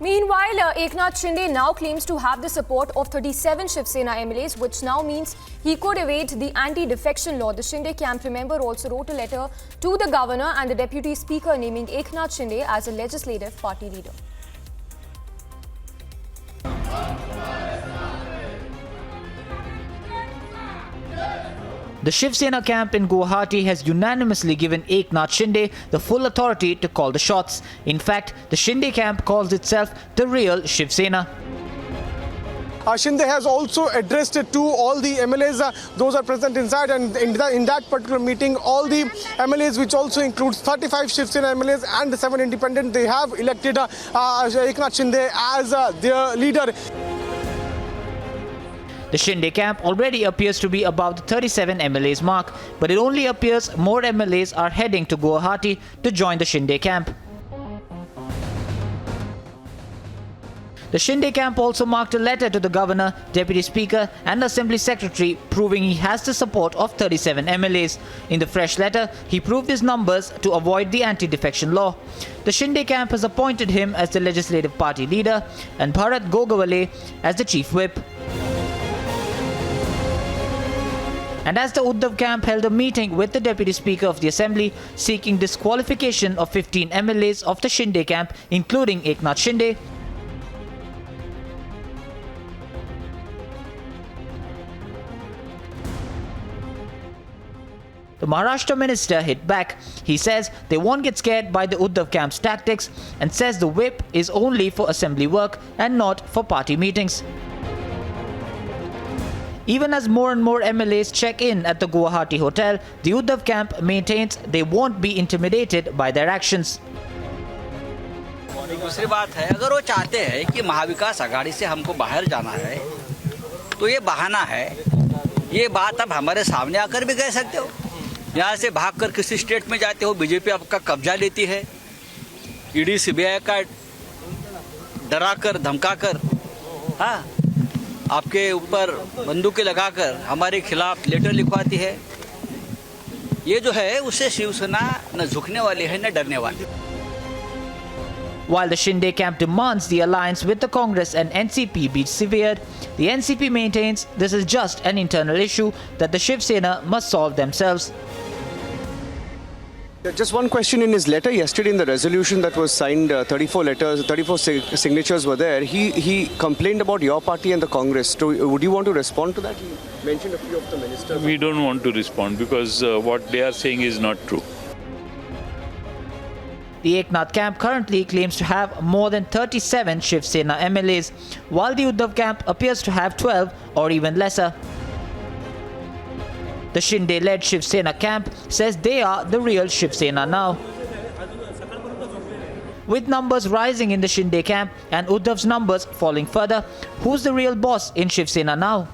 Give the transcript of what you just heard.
Meanwhile, Eknath Shinde now claims to have the support of 37 Shiv Sena MLAs, which now means he could evade the anti-defection law. The Shinde camp, remember, also wrote a letter to the governor and the deputy speaker naming Eknath Shinde as a legislative party leader. The Shiv Sena camp in Guwahati has unanimously given Eknath Shinde the full authority to call the shots. In fact, the Shinde camp calls itself the real Shiv Sena. Shinde has also addressed it to all the MLAs, those are present inside, and in that particular meeting, all the MLAs, which also includes 35 Shiv Sena MLAs and 7 independent, they have elected Eknath Shinde as their leader. The Shinde camp already appears to be above the 37 MLAs mark, but it only appears more MLAs are heading to Guwahati to join the Shinde camp. The Shinde camp also marked a letter to the governor, deputy speaker and assembly secretary proving he has the support of 37 MLAs. In the fresh letter, he proved his numbers to avoid the anti-defection law. The Shinde camp has appointed him as the legislative party leader and Bharat Gogawale as the chief whip. And as the Uddhav camp held a meeting with the Deputy Speaker of the Assembly seeking disqualification of 15 MLAs of the Shinde camp, including Eknath Shinde, the Maharashtra minister hit back. He says they won't get scared by the Uddhav camp's tactics and says the whip is only for assembly work and not for party meetings. Even as more and more MLAs check in at the Guwahati hotel, the Uddhav camp maintains they won't be intimidated by their actions. दूसरी बात है, अगर वो चाहते हैं कि महाविकास आघाड़ी से हमको बाहर जाना है, तो ये बहाना है। ये बात अब हमारे सामने आकर भी कह सकते हो। यहाँ से भागकर किसी स्टेट में जाते हो, बीजेपी आपका कब्जा लेती है, ईडी सीबीआई का डराकर धमकाकर, हाँ, आपके ऊपर बंदूकें लगाकर हमारे खिलाफ लेटर लिखवाती है। ये जो है उससे शिवसेना न झुकने वाली है न डरने वाली। While the Shinde camp demands the alliance with the Congress and NCP be severed, the NCP maintains this is just an internal issue that the Shiv Sena must solve themselves. Just one question. In his letter yesterday, in the resolution that was signed, 34 signatures were there. He complained about your party and the Congress. So would you want to respond to that? He mentioned a few of the ministers. We don't want to respond because what they are saying is not true. The Eknath camp currently claims to have more than 37 Shiv Sena MLAs, while the Uddhav camp appears to have 12 or even lesser. The Shinde-led Shiv Sena camp says they are the real Shiv Sena now. With numbers rising in the Shinde camp and Uddhav's numbers falling further, who's the real boss in Shiv Sena now?